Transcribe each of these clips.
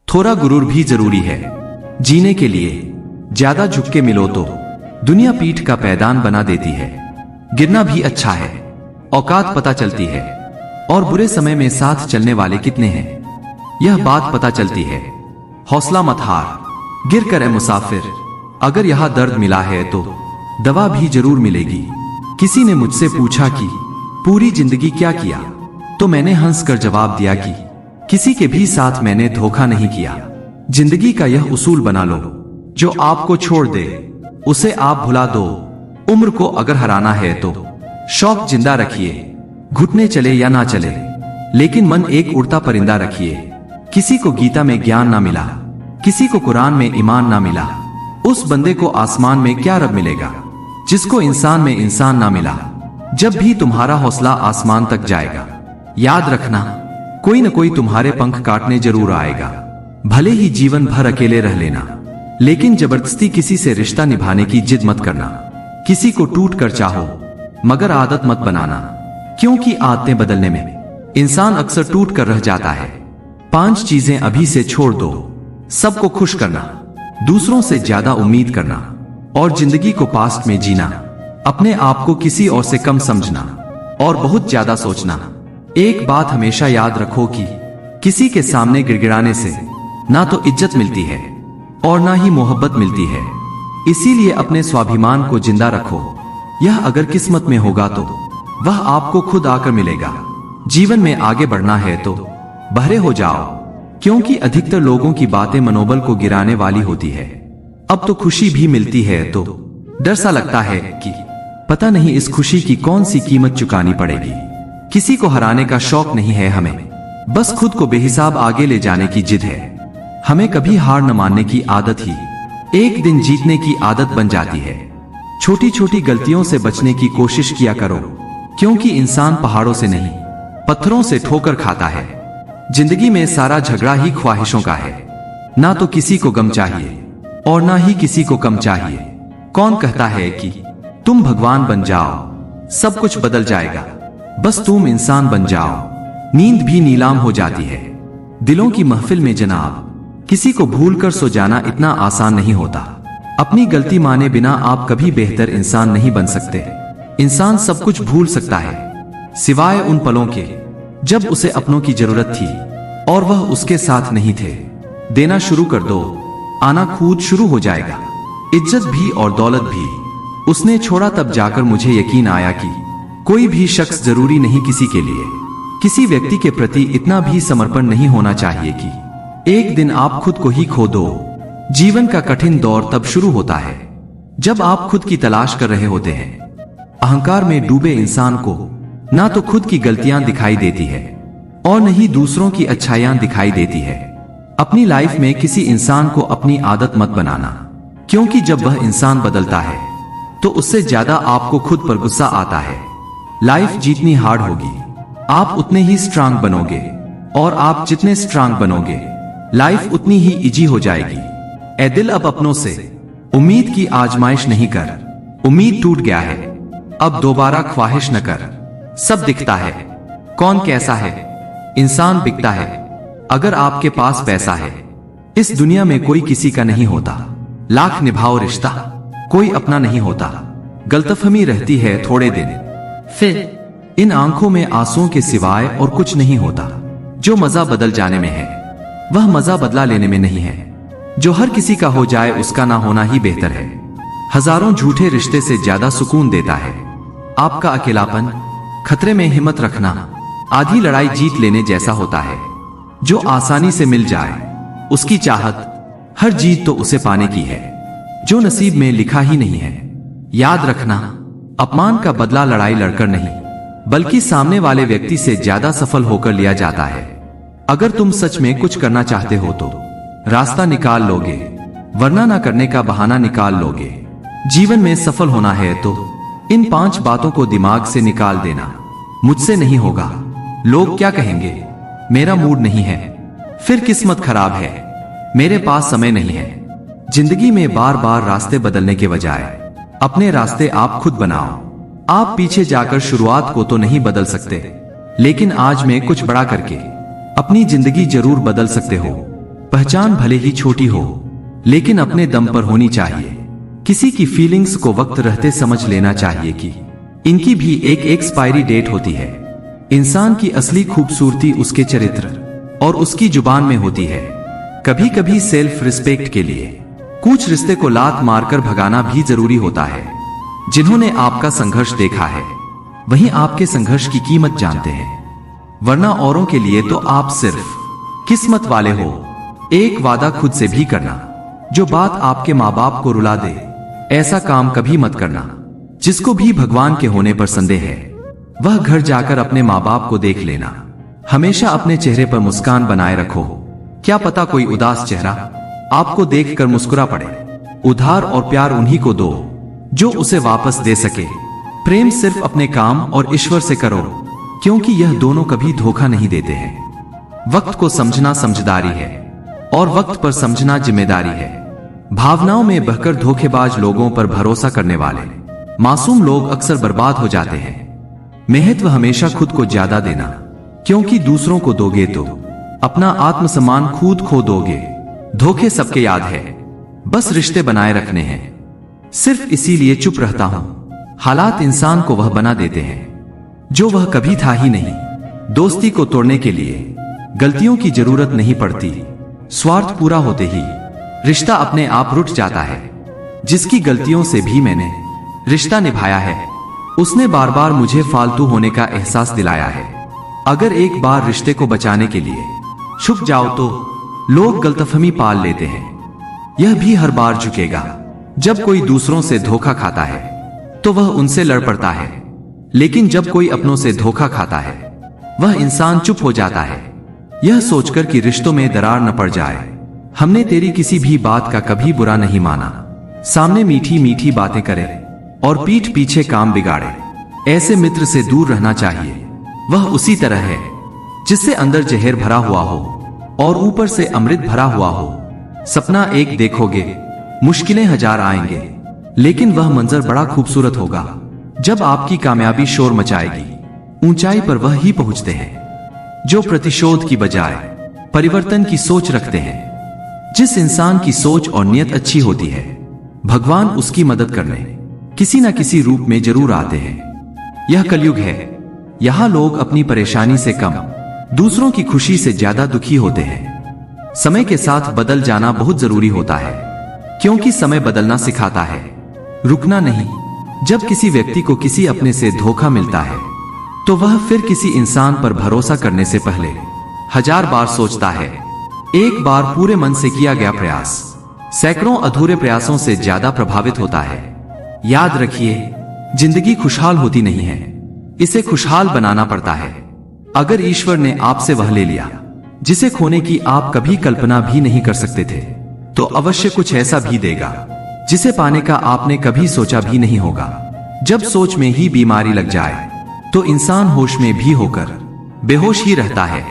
थोड़ा गुरूर भी जरूरी है जीने के लिए। ज्यादा झुक के मिलो तो दुनिया पीठ का पैदान बना देती है। गिरना भी अच्छा है, औकात पता चलती है। और बुरे समय में साथ चलने वाले कितने हैं यह बात पता चलती है। हौसला मत हार, गिर कर है मुसाफिर। अगर यहां दर्द मिला है तो दवा भी जरूर मिलेगी। किसी ने मुझसे पूछा कि पूरी जिंदगी क्या किया, तो मैंने हंसकर जवाब दिया कि किसी के भी साथ मैंने धोखा नहीं किया। जिंदगी का यह उसूल बना लो, जो आपको छोड़ दे उसे आप भुला दो। उम्र को अगर हराना है तो शौक जिंदा रखिए, घुटने चले या ना चले, लेकिन मन एक उड़ता परिंदा रखिए। किसी को गीता में ज्ञान ना मिला, किसी को कुरान में ईमान ना मिला, उस बंदे को आसमान में क्या रब मिलेगा जिसको इंसान में इंसान ना मिला। जब भी तुम्हारा हौसला आसमान तक जाएगा, याद रखना कोई न कोई तुम्हारे पंख काटने जरूर आएगा। भले ही जीवन भर अकेले रह लेना, लेकिन जबरदस्ती किसी से रिश्ता निभाने की जिद मत करना। किसी को टूट कर चाहो, मगर आदत मत बनाना, क्योंकि आदतें बदलने में इंसान अक्सर टूट कर रह जाता है। 5 चीजें अभी से छोड़ दो। सबको खुश करना, दूसरों से ज्यादा उम्मीद करना, और जिंदगी को पास्ट में जीना। अपने आप को किसी और से कम समझना और बहुत ज्यादा सोचना। एक बात हमेशा याद रखो कि किसी के सामने गिड़गिड़ाने से ना तो इज्जत मिलती है और ना ही मोहब्बत मिलती है। इसीलिए अपने स्वाभिमान को जिंदा रखो। यह अगर किस्मत में होगा तो वह आपको खुद आकर मिलेगा। जीवन में आगे बढ़ना है तो बहरे हो जाओ, क्योंकि अधिकतर लोगों की बातें मनोबल को गिराने वाली होती है। अब तो खुशी भी मिलती है तो डर सा लगता है कि पता नहीं इस खुशी की कौन सी कीमत चुकानी पड़ेगी। किसी को हराने का शौक नहीं है हमें, बस खुद को बेहिसाब आगे ले जाने की जिद है। हमें कभी हार न मानने की आदत ही एक दिन जीतने की आदत बन जाती है। छोटी छोटी गलतियों से बचने की कोशिश किया करो, क्योंकि इंसान पहाड़ों से नहीं पत्थरों से ठोकर खाता है। जिंदगी में सारा झगड़ा ही ख्वाहिशों का है। ना तो किसी को गम चाहिए और ना ही किसी को कम चाहिए। कौन कहता है कि तुम भगवान बन जाओ, सब कुछ बदल जाएगा। बस तुम इंसान बन जाओ। नींद भी नीलाम हो जाती है दिलों की महफिल में जनाब। किसी को भूलकर सो जाना इतना आसान नहीं होता। अपनी गलती माने बिना आप कभी बेहतर इंसान नहीं बन सकते। इंसान सब कुछ भूल सकता है, सिवाय उन पलों के जब उसे अपनों की जरूरत थी और वह उसके साथ नहीं थे। देना शुरू कर दो, आना खुद शुरू हो जाएगा। इज्जत भी और दौलत भी उसने छोड़ा, तब जाकर मुझे यकीन आया कि कोई भी शख्स जरूरी नहीं किसी के लिए। किसी व्यक्ति के प्रति इतना भी समर्पण नहीं होना चाहिए कि एक दिन आप खुद को ही खो दो। जीवन का कठिन दौर तब शुरू होता है जब आप खुद की तलाश कर रहे होते हैं। अहंकार में डूबे इंसान को ना तो खुद की गलतियां दिखाई देती है और न ही दूसरों की अच्छाइयां दिखाई देती है। अपनी लाइफ में किसी इंसान को अपनी आदत मत बनाना, क्योंकि जब वह इंसान बदलता है तो उससे ज्यादा आपको खुद पर गुस्सा आता है। लाइफ जितनी हार्ड होगी आप उतने ही स्ट्रांग बनोगे, और आप जितने स्ट्रांग बनोगे लाइफ उतनी ही इजी हो जाएगी। ए दिल, अब अपनों से उम्मीद की आजमाइश नहीं कर। उम्मीद टूट गया है, अब दोबारा ख्वाहिश न कर। सब दिखता है, कौन कैसा है, इंसान बिकता है। अगर आपके पास पैसा है, इस दुनिया में कोई किसी का नहीं होता। लाख निभाओ रिश्ता, कोई अपना नहीं होता। गलतफहमी रहती है थोड़े दिन, फिर इन आंखों में आंसुओं के सिवाय और कुछ नहीं होता। जो मजा बदल जाने में है, वह मजा बदला लेने में नहीं है। जो हर किसी का हो जाए उसका ना होना ही बेहतर है। हजारों झूठे रिश्ते से ज्यादा सुकून देता है आपका अकेलापन। खतरे में हिम्मत रखना आधी लड़ाई जीत लेने जैसा होता है। जो आसानी से मिल जाए उसकी चाहत, हर जीत तो उसे पाने की है जो नसीब में लिखा ही नहीं है। याद रखना, अपमान का बदला लड़ाई लड़कर नहीं, बल्कि सामने वाले व्यक्ति से ज्यादा सफल होकर लिया जाता है। अगर तुम सच में कुछ करना चाहते हो तो रास्ता निकाल लोगे, वरना ना करने का बहाना निकाल लोगे। जीवन में सफल होना है तो इन 5 बातों को दिमाग से निकाल देना। मुझसे नहीं होगा, लोग क्या कहेंगे, मेरा मूड नहीं है, फिर किस्मत खराब है, मेरे पास समय नहीं है। जिंदगी में बार बार रास्ते बदलने के बजाय अपने रास्ते आप खुद बनाओ। आप पीछे जाकर शुरुआत को तो नहीं बदल सकते, लेकिन आज में कुछ बड़ा करके अपनी जिंदगी जरूर बदल सकते हो। पहचान भले ही छोटी हो, लेकिन अपने दम पर होनी चाहिए। किसी की फीलिंग्स को वक्त रहते समझ लेना चाहिए कि इनकी भी एक एक्सपायरी डेट होती है। इंसान की असली खूबसूरती उसके चरित्र और उसकी जुबान में होती है। कभी कभी सेल्फ रिस्पेक्ट के लिए कुछ रिश्ते को लात मारकर भगाना भी जरूरी होता है। जिन्होंने आपका संघर्ष देखा है वहीं आपके संघर्ष की कीमत जानते हैं, वरना औरों के लिए तो आप सिर्फ किस्मत वाले हो। एक वादा खुद से भी करना, जो बात आपके माँ बाप को रुला दे, ऐसा काम कभी मत करना। जिसको भी भगवान के होने पर संदेह है वह घर जाकर अपने माँ बाप को देख लेना। हमेशा अपने चेहरे पर मुस्कान बनाए रखो, क्या पता कोई उदास चेहरा आपको देखकर मुस्कुरा पड़े। उधार और प्यार उन्हीं को दो जो उसे वापस दे सके। प्रेम सिर्फ अपने काम और ईश्वर से करो, क्योंकि यह दोनों कभी धोखा नहीं देते हैं। वक्त को समझना समझदारी है और वक्त पर समझना जिम्मेदारी है। भावनाओं में बहकर धोखेबाज लोगों पर भरोसा करने वाले मासूम लोग अक्सर बर्बाद हो जाते हैं। महत्व हमेशा खुद को ज्यादा देना, क्योंकि दूसरों को दोगे तो अपना आत्मसम्मान खुद खो दोगे। धोखे सबके याद है, बस रिश्ते बनाए रखने हैं। सिर्फ इसीलिए चुप रहता हूं, हालात इंसान को वह बना देते हैं जो वह कभी था ही नहीं। दोस्ती को तोड़ने के लिए गलतियों की जरूरत नहीं पड़ती, स्वार्थ पूरा होते ही रिश्ता अपने आप रुठ जाता है। जिसकी गलतियों से भी मैंने रिश्ता निभाया है, उसने बार बार मुझे फालतू होने का एहसास दिलाया है। अगर एक बार रिश्ते को बचाने के लिए छुप जाओ तो लोग गलतफहमी पाल लेते हैं। यह भी हर बार झुकेगा। जब कोई दूसरों से धोखा खाता है तो वह उनसे लड़ पड़ता है, लेकिन जब कोई अपनों से धोखा खाता है वह इंसान चुप हो जाता है, यह सोचकर कि रिश्तों में दरार न पड़ जाए। हमने तेरी किसी भी बात का कभी बुरा नहीं माना। सामने मीठी मीठी बातें करे और पीठ पीछे काम बिगाड़े, ऐसे मित्र से दूर रहना चाहिए। वह उसी तरह है जिससे अंदर जहर भरा हुआ हो और ऊपर से अमृत भरा हुआ हो। सपना एक देखोगे, मुश्किलें हजार आएंगे, लेकिन वह मंजर बड़ा खूबसूरत होगा। जब आपकी कामयाबी शोर मचाएगी, ऊंचाई पर वह ही पहुंचते हैं जो प्रतिशोध की बजाय परिवर्तन की सोच रखते हैं। जिस इंसान की सोच और नियत अच्छी होती है, भगवान उसकी मदद करने किसी न किसी रूप में जरूर आते हैं। यह कलयुग है, यहाँ लोग अपनी परेशानी से कम, दूसरों की खुशी से ज्यादा दुखी होते हैं। समय के साथ बदल जाना बहुत जरूरी होता है, क्योंकि समय बदलना सिखाता है, रुकना नहीं। जब किसी व्यक्ति को किसी अपने से धोखा मिलता है तो वह फिर किसी इंसान पर भरोसा करने से पहले 1000 बार सोचता है। एक बार पूरे मन से किया गया प्रयास सैकड़ों अधूरे प्रयासों से ज्यादा प्रभावित होता है। याद रखिए, जिंदगी खुशहाल होती नहीं है, इसे खुशहाल बनाना पड़ता है। अगर ईश्वर ने आपसे वह ले लिया जिसे खोने की आप कभी कल्पना भी नहीं कर सकते थे, तो अवश्य कुछ ऐसा भी देगा जिसे पाने का आपने कभी सोचा भी नहीं होगा। जब सोच में ही बीमारी लग जाए तो इंसान होश में भी होकर बेहोश ही रहता है।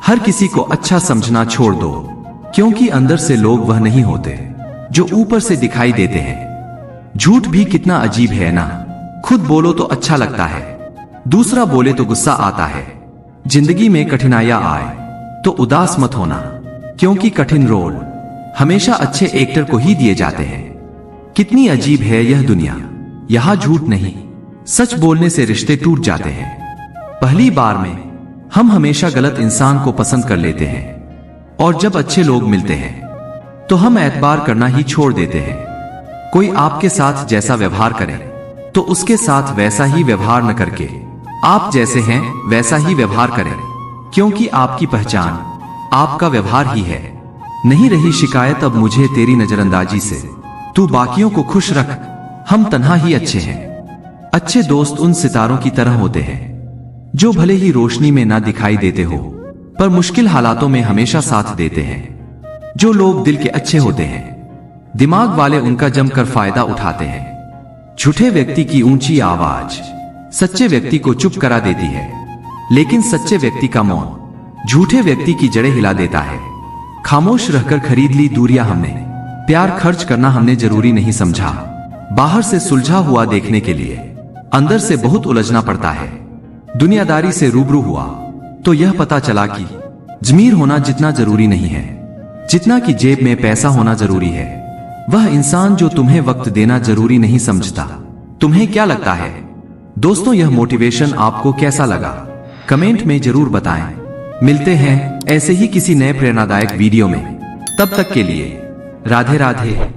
हर किसी को अच्छा समझना छोड़ दो, क्योंकि अंदर से लोग वह नहीं होते जो ऊपर से दिखाई देते हैं। झूठ भी कितना अजीब है ना, खुद बोलो तो अच्छा लगता है, दूसरा बोले तो गुस्सा आता है। जिंदगी में कठिनाइयां आए तो उदास मत होना, क्योंकि कठिन रोल हमेशा अच्छे एक्टर को ही दिए जाते हैं। कितनी अजीब है यह दुनिया, यहां झूठ नहीं, सच बोलने से रिश्ते टूट जाते हैं। पहली बार में हम हमेशा गलत इंसान को पसंद कर लेते हैं, और जब अच्छे लोग मिलते हैं तो हम एतबार करना ही छोड़ देते हैं। कोई आपके साथ जैसा व्यवहार करे तो उसके साथ वैसा ही व्यवहार न करके आप जैसे हैं वैसा ही व्यवहार करें, क्योंकि आपकी पहचान आपका व्यवहार ही है। नहीं रही शिकायत अब मुझे तेरी नजरअंदाजी से, तू बाकियों को खुश रख, हम तन्हा ही अच्छे हैं। अच्छे दोस्त उन सितारों की तरह होते हैं जो भले ही रोशनी में ना दिखाई देते हो, पर मुश्किल हालातों में हमेशा साथ देते हैं। जो लोग दिल के अच्छे होते हैं, दिमाग वाले उनका जमकर फायदा उठाते हैं। झूठे व्यक्ति की ऊंची आवाज सच्चे व्यक्ति को चुप करा देती है, लेकिन सच्चे व्यक्ति का मौन झूठे व्यक्ति की जड़ें हिला देता है। खामोश रहकर खरीद ली दूरियां हमने, प्यार खर्च करना हमने जरूरी नहीं समझा। बाहर से सुलझा हुआ देखने के लिए अंदर से बहुत उलझना पड़ता है। दुनियादारी से रूबरू हुआ तो यह पता चला कि जमीर होना जितना जरूरी नहीं है जितना कि जेब में पैसा होना जरूरी है। वह इंसान जो तुम्हें वक्त देना जरूरी नहीं समझता। तुम्हें क्या लगता है दोस्तों, यह मोटिवेशन आपको कैसा लगा? कमेंट में जरूर बताएं। मिलते हैं ऐसे ही किसी नए प्रेरणादायक वीडियो में। तब तक के लिए राधे राधे।